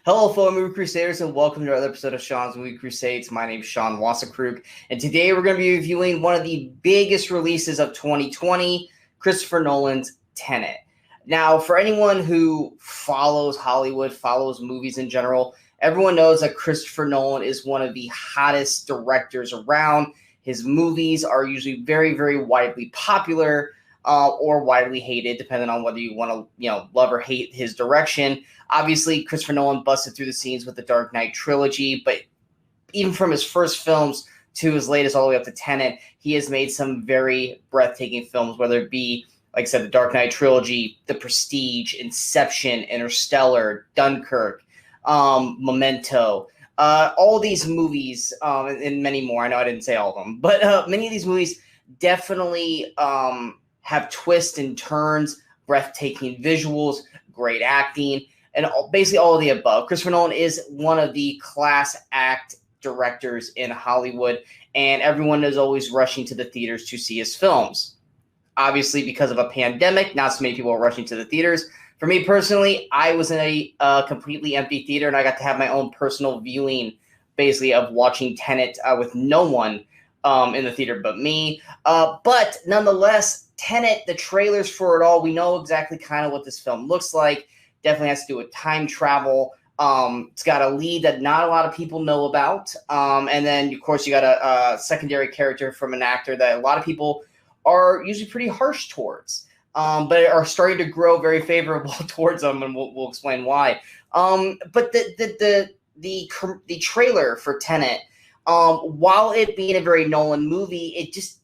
Hello, fellow Movie Crusaders, and welcome to another episode of Sean's Movie Crusades. My name is Sean Wasserkrug, and today we're going to be reviewing one of the biggest releases of 2020, Christopher Nolan's Tenet. Now, for anyone who follows Hollywood, follows movies in general, everyone knows that Christopher Nolan is one of the hottest directors around. His movies are usually very, very widely popular or widely hated, depending on whether you want to, love or hate his direction. Obviously, Christopher Nolan busted through the scenes with the Dark Knight trilogy, but even from his first films to his latest, all the way up to Tenet, he has made some very breathtaking films, whether it be, like I said, the Dark Knight trilogy, The Prestige, Inception, Interstellar, Dunkirk, Memento. All these movies, and many more. I know I didn't say all of them, but many of these movies definitely have twists and turns, breathtaking visuals, great acting, and basically all of the above. Christopher Nolan is one of the class act directors in Hollywood, and everyone is always rushing to the theaters to see his films. Obviously, because of a pandemic, not so many people are rushing to the theaters. For me personally, I was in a completely empty theater, and I got to have my own personal viewing, basically, of watching Tenet with no one in the theater but me. But nonetheless, Tenet, the trailers for it all, we know exactly kind of what this film looks like. Definitely has to do with time travel. It's got a lead that not a lot of people know about. And then, of course, you got a secondary character from an actor that a lot of people are usually pretty harsh towards, but are starting to grow very favorable towards them, and we'll explain why. But the trailer for Tenet, while it being a very Nolan movie, it just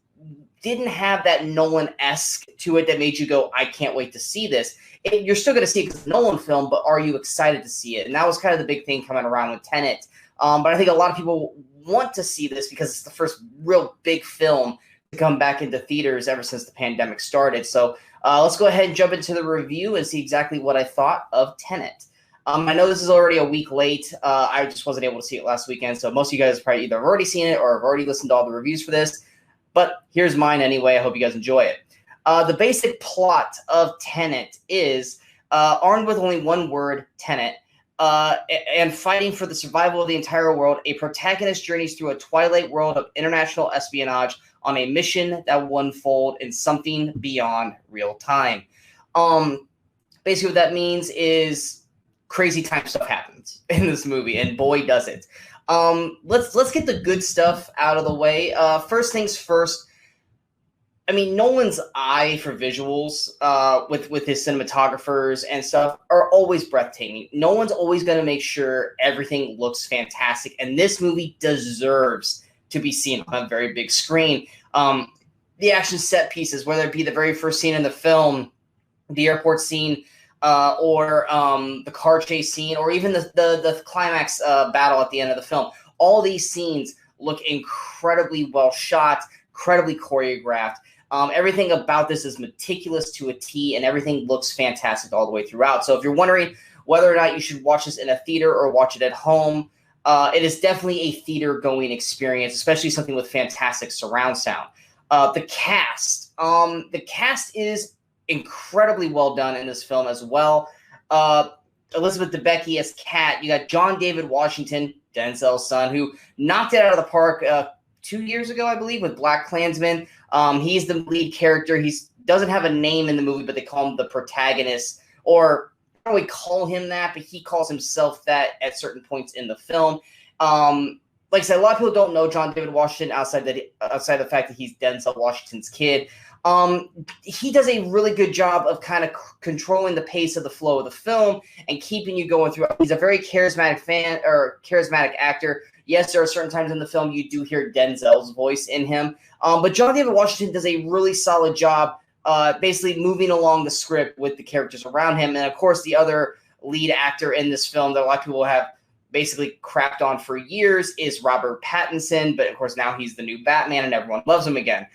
didn't have that Nolan-esque to it that made you go, I can't wait to see this. You're still going to see it because it's a Nolan film, but are you excited to see it? And that was kind of the big thing coming around with Tenet. But I think a lot of people want to see this because it's the first real big film to come back into theaters ever since the pandemic started. So let's go ahead and jump into the review and see exactly what I thought of Tenet. I know this is already a week late. I just wasn't able to see it last weekend, so most of you guys probably either have already seen it or have already listened to all the reviews for this. But here's mine anyway. I hope you guys enjoy it. The basic plot of Tenet is armed with only one word, Tenet, and fighting for the survival of the entire world, a protagonist journeys through a twilight world of international espionage on a mission that will unfold in something beyond real time. Basically what that means is crazy time stuff happens in this movie, and boy does it. Let's get the good stuff out of the way. First things first. I mean, Nolan's eye for visuals with his cinematographers and stuff are always breathtaking. Nolan's always going to make sure everything looks fantastic, and this movie deserves to be seen on a very big screen. The action set pieces, whether it be the very first scene in the film, the airport scene, or the car chase scene, or even the climax battle at the end of the film, all these scenes look incredibly well shot, incredibly choreographed. Everything about this is meticulous to a T, and everything looks fantastic all the way throughout. So if you're wondering whether or not you should watch this in a theater or watch it at home, it is definitely a theater-going experience, especially something with fantastic surround sound. The cast is incredibly well done in this film as well. Elizabeth Debicki as Kat. You got John David Washington, Denzel's son, who knocked it out of the park 2 years ago, I believe, with BlacKkKlansman. He's the lead character. He doesn't have a name in the movie, but they call him the protagonist, or I don't really call him that, but he calls himself that at certain points in the film. Like I said, a lot of people don't know John David Washington outside the fact that he's Denzel Washington's kid. He does a really good job of kind of controlling the pace of the flow of the film and keeping you going through. He's a very charismatic actor. Yes, there are certain times in the film you do hear Denzel's voice in him. But John David Washington does a really solid job basically moving along the script with the characters around him. And, of course, the other lead actor in this film that a lot of people have basically crapped on for years is Robert Pattinson. But, of course, now he's the new Batman and everyone loves him again.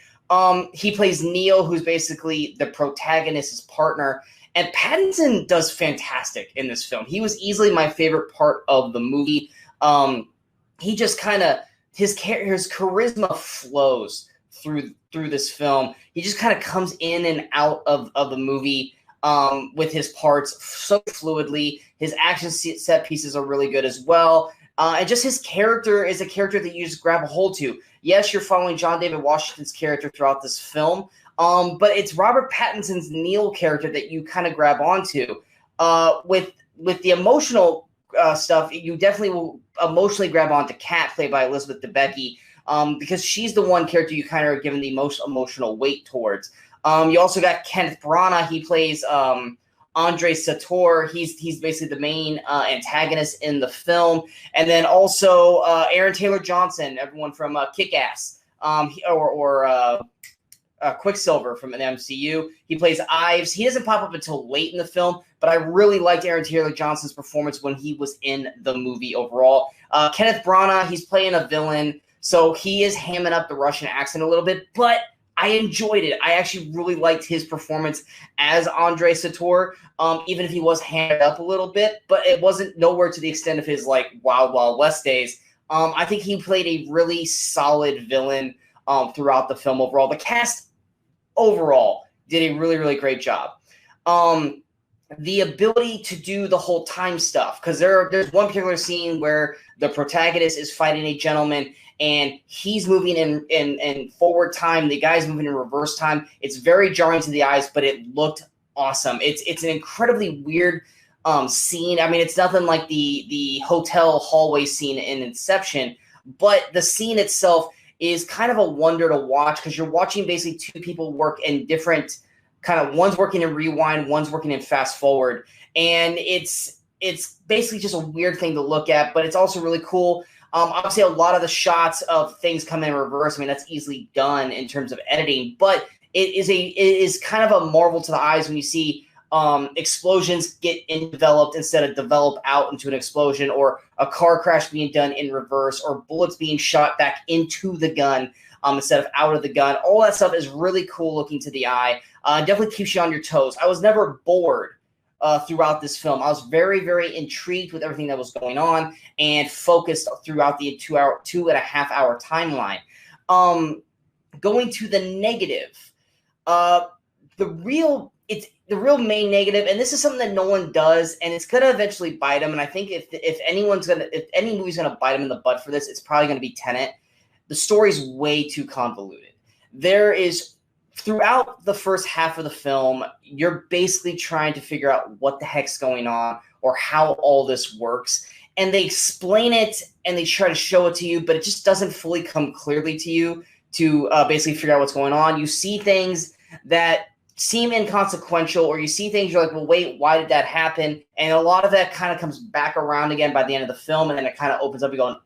He plays Neil, who's basically the protagonist's partner. And Pattinson does fantastic in this film. He was easily my favorite part of the movie. He just kind of his charisma flows through this film. He just kind of comes in and out of the movie with his parts so fluidly. His action set pieces are really good as well. And just his character is a character that you just grab a hold to. Yes, you're following John David Washington's character throughout this film, but it's Robert Pattinson's Neil character that you kind of grab onto. With the emotional stuff, you definitely will emotionally grab onto Kat, played by Elizabeth Debicki, because she's the one character you kind of are given the most emotional weight towards. You also got Kenneth Branagh. He plays Andre Sator. He's basically the main antagonist in the film. And then also Aaron Taylor Johnson, everyone from Kick-Ass, or Quicksilver from the MCU. He plays Ives. He doesn't pop up until late in the film, but I really liked Aaron Taylor Johnson's performance when he was in the movie overall. Kenneth Branagh, he's playing a villain, so he is hamming up the Russian accent a little bit, but I enjoyed it. I actually really liked his performance as Andre Sator, even if he was hammed up a little bit, but it wasn't nowhere to the extent of his like Wild Wild West days. I think he played a really solid villain throughout the film overall. The cast overall did a really, really great job. The ability to do the whole time stuff, because there's one particular scene where the protagonist is fighting a gentleman and he's moving in forward time, the guy's moving in reverse time. It's very jarring to the eyes, but it looked awesome. It's an incredibly weird scene. I mean, it's nothing like the hotel hallway scene in Inception, but the scene itself is kind of a wonder to watch, because you're watching basically two people work in different kind of, one's working in rewind, one's working in fast forward, and it's basically just a weird thing to look at, but it's also really cool. Obviously, a lot of the shots of things come in reverse. I mean, that's easily done in terms of editing, but it is kind of a marvel to the eyes when you see explosions get developed instead of develop out into an explosion, or a car crash being done in reverse, or bullets being shot back into the gun instead of out of the gun. All that stuff is really cool looking to the eye. Definitely keeps you on your toes. I was never bored throughout this film. I was very, very intrigued with everything that was going on and focused throughout the 2.5 hour timeline. Going to the negative, the real main negative, and this is something that Nolan does, and it's gonna eventually bite him. And I think if any movie's gonna bite him in the butt for this, it's probably gonna be Tenet. The story's way too convoluted. There is, throughout the first half of the film, you're basically trying to figure out what the heck's going on or how all this works. And they explain it and they try to show it to you, but it just doesn't fully come clearly to you to basically figure out what's going on. You see things that seem inconsequential, or you see things you're like, well, wait, why did that happen? And a lot of that kind of comes back around again by the end of the film, and then it kind of opens up and going,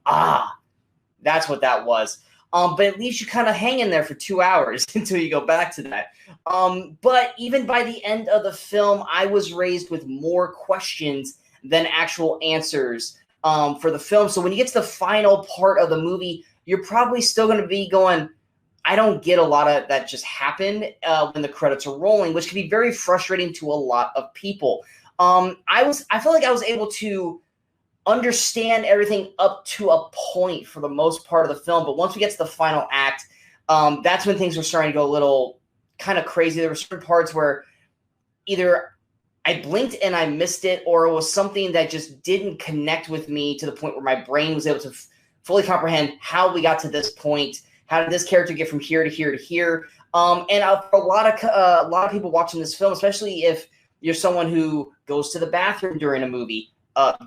that's what that was. But it leaves you kind of hanging there for 2 hours until you go back to that. But even by the end of the film, I was raised with more questions than actual answers for the film. So when you get to the final part of the movie, you're probably still going to be going, I don't get a lot of that just happened when the credits are rolling, which can be very frustrating to a lot of people. I felt like I was able to understand everything up to a point for the most part of the film, but once we get to the final act, that's when things were starting to go a little kind of crazy. There were certain parts where either I blinked and I missed it, or it was something that just didn't connect with me to the point where my brain was able to fully comprehend how we got to this point. How did this character get from here to here to here? And for a lot of people watching this film, especially if you're someone who goes to the bathroom during a movie,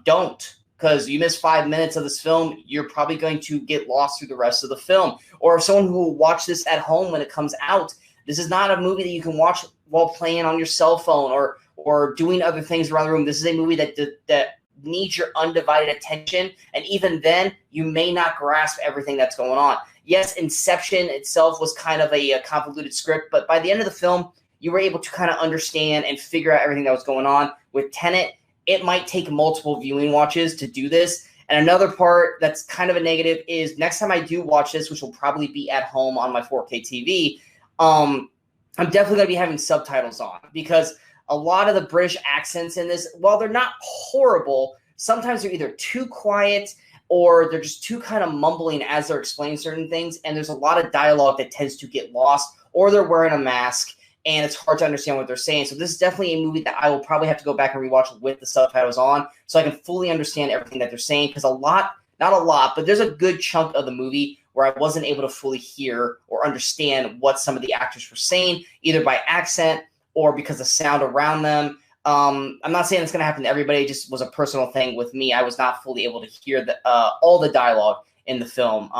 don't. Because you miss 5 minutes of this film, you're probably going to get lost through the rest of the film. Or if someone who will watch this at home when it comes out, this is not a movie that you can watch while playing on your cell phone or doing other things around the room. This is a movie that needs your undivided attention, and even then, you may not grasp everything that's going on. Yes, Inception itself was kind of a convoluted script, but by the end of the film, you were able to kind of understand and figure out everything that was going on. With Tenet, it might take multiple viewing watches to do this. And another part that's kind of a negative is next time I do watch this, which will probably be at home on my 4K TV, I'm definitely going to be having subtitles on, because a lot of the British accents in this, while they're not horrible, sometimes they're either too quiet or they're just too kind of mumbling as they're explaining certain things. And there's a lot of dialogue that tends to get lost, or they're wearing a mask. and it's hard to understand what they're saying. So this is definitely a movie that I will probably have to go back and rewatch with the subtitles on so I can fully understand everything that they're saying, because not a lot, but there's a good chunk of the movie where I wasn't able to fully hear or understand what some of the actors were saying, either by accent or because of sound around them. I'm not saying it's going to happen to everybody. It just was a personal thing with me. I was not fully able to hear all the dialogue in the film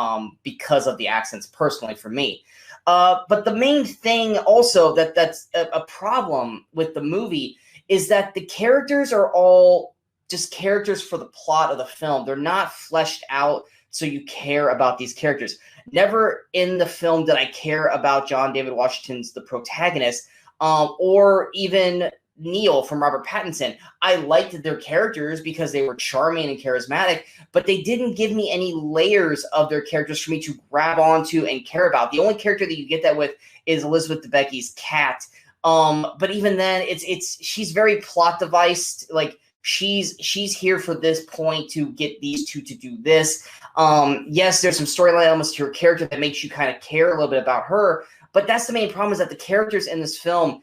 because of the accents, personally, for me. But the main thing also that's a problem with the movie is that the characters are all just characters for the plot of the film. They're not fleshed out so you care about these characters. Never in the film did I care about John David Washington's the protagonist, or even Neil from Robert Pattinson. I liked their characters because they were charming and charismatic, but they didn't give me any layers of their characters for me to grab onto and care about. The only character that you get that with is Elizabeth Debicki's cat. But even then, she's very plot devised. Like she's here for this point to get these two to do this. Yes, there's some storyline elements to her character that makes you kind of care a little bit about her, but that's the main problem, is that the characters in this film,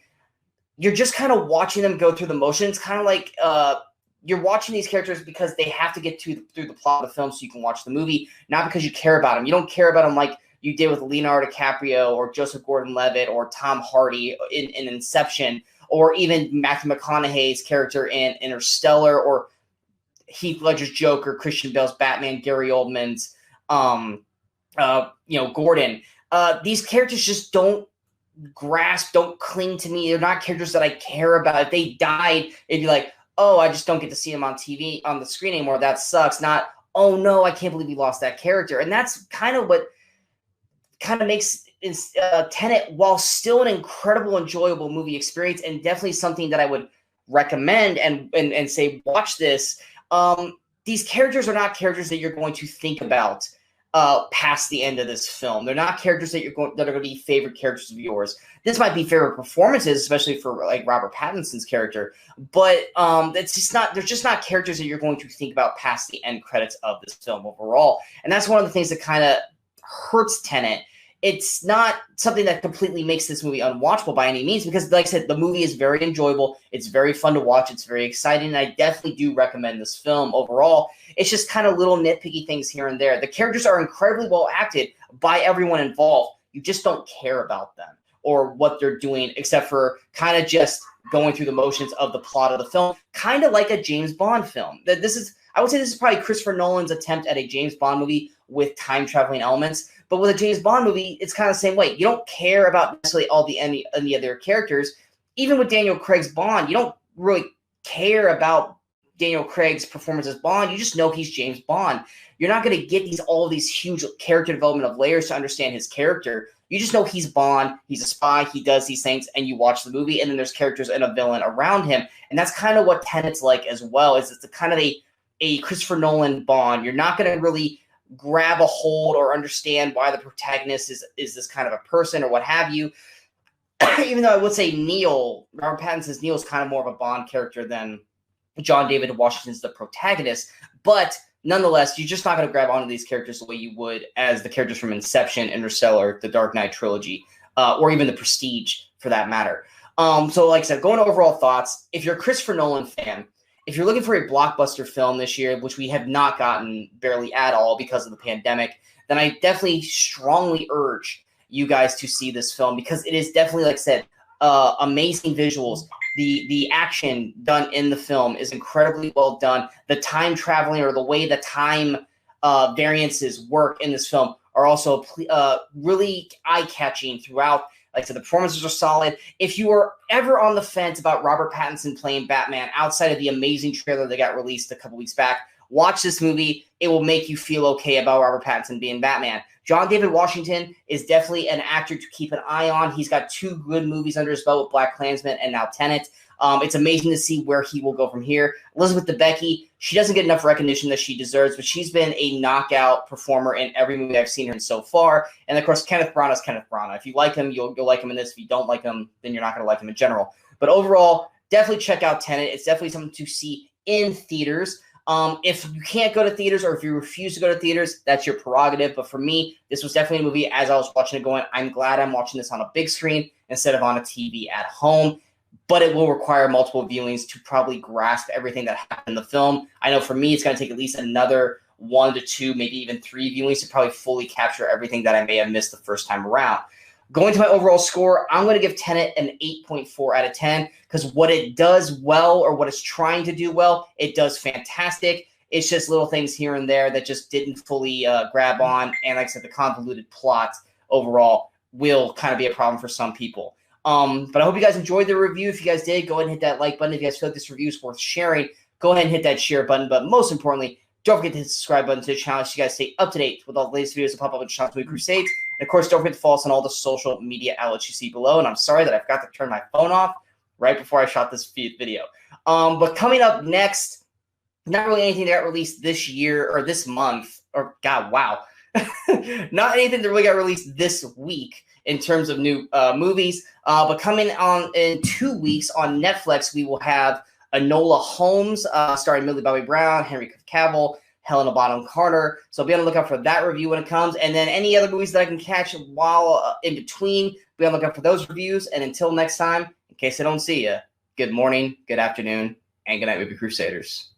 you're just kind of watching them go through the motions, kind of like you're watching these characters because they have to get through the plot of the film so you can watch the movie, not because you care about them. You don't care about them like you did with Leonardo DiCaprio or Joseph Gordon-Levitt or Tom Hardy in Inception, or even Matthew McConaughey's character in Interstellar, or Heath Ledger's Joker, Christian Bale's Batman, Gary Oldman's Gordon. These characters just don't cling to me. They're not characters that I care about. If they died, it'd be like, oh, I just don't get to see them on TV, on the screen anymore. That sucks. Not, oh no, I can't believe we lost that character. And that's kind of what kind of makes Tenet, while still an incredible, enjoyable movie experience, and definitely something that I would recommend and say, watch this. These characters are not characters that you're going to think about past the end of this film. They're not characters that are going to be favorite characters of yours. This might be favorite performances, especially for like Robert Pattinson's character, but it's just not. They're just not characters that you're going to think about past the end credits of this film overall. And that's one of the things that kind of hurts Tenet. It's not something that completely makes this movie unwatchable by any means, because like I said, the movie is very enjoyable. It's very fun to watch. It's very exciting. And I definitely do recommend this film overall. It's just kind of little nitpicky things here and there. The characters are incredibly well acted by everyone involved. You just don't care about them or what they're doing, except for kind of just going through the motions of the plot of the film, kind of like a James Bond film. I would say this is probably Christopher Nolan's attempt at a James Bond movie with time traveling elements. But with a James Bond movie, it's kind of the same way. You don't care about necessarily any of their characters. Even with Daniel Craig's Bond, you don't really care about Daniel Craig's performance as Bond. You just know he's James Bond. You're not going to get all of these huge character development of layers to understand his character. You just know he's Bond, he's a spy, he does these things, and you watch the movie, and then there's characters and a villain around him. And that's kind of what Tenet's like as well. It's a kind of a Christopher Nolan Bond. You're not going to really grab a hold or understand why the protagonist is this kind of a person or what have you. Even though I would say Robert Pattinson's Neil is kind of more of a Bond character than John David Washington's the protagonist. But nonetheless, you're just not going to grab onto these characters the way you would as the characters from Inception, Interstellar, the Dark Knight trilogy, or even the Prestige for that matter. So like I said, going to overall thoughts, if you're a Christopher Nolan fan, if you're looking for a blockbuster film this year, which we have not gotten barely at all because of the pandemic, then I definitely strongly urge you guys to see this film, because it is definitely, like I said, amazing visuals. The action done in the film is incredibly well done. The time traveling, or the way the time variances work in this film, are also really eye-catching throughout. Like I said, the performances are solid. If you are ever on the fence about Robert Pattinson playing Batman, outside of the amazing trailer that got released a couple weeks back, watch this movie. It will make you feel okay about Robert Pattinson being Batman. John David Washington is definitely an actor to keep an eye on. He's got 2 good movies under his belt with BlacKkKlansman and now Tenet. It's amazing to see where he will go from here. Elizabeth Debicki, she doesn't get enough recognition that she deserves, but she's been a knockout performer in every movie I've seen her in so far. And of course, Kenneth Branagh is Kenneth Branagh. If you like him, you'll like him in this. If you don't like him, then you're not going to like him in general. But overall, definitely check out Tenet. It's definitely something to see in theaters. If you can't go to theaters or if you refuse to go to theaters, that's your prerogative. But for me, this was definitely a movie as I was watching it going, I'm glad I'm watching this on a big screen instead of on a TV at home. But it will require multiple viewings to probably grasp everything that happened in the film. I know for me, it's going to take at least another 1 to 2, maybe even 3 viewings to probably fully capture everything that I may have missed the first time around. Going to my overall score, I'm going to give Tenet an 8.4 out of 10 because what it does well, or what it's trying to do well, it does fantastic. It's just little things here and there that just didn't fully grab on. And like I said, the convoluted plot overall will kind of be a problem for some people. But I hope you guys enjoyed the review. If you guys did, go ahead and hit that like button. If you guys feel like this review is worth sharing, go ahead and hit that share button. But most importantly, don't forget to hit the subscribe button to the channel so you guys stay up to date with all the latest videos that pop up on Sean's Movie Crusades. And of course, don't forget to follow us on all the social media outlets you see below. And I'm sorry that I forgot to turn my phone off right before I shot this video. But coming up next, not really anything that got released this year or this month, or God, wow. Not anything that really got released this week in terms of new movies. But coming on in 2 weeks on Netflix, we will have Enola Holmes, starring Millie Bobby Brown, Henry Cavill, Helena Bonham Carter. So be on the lookout for that review when it comes. And then any other movies that I can catch while in between, be on the lookout for those reviews. And until next time, in case I don't see you, good morning, good afternoon, and good night, Movie Crusaders.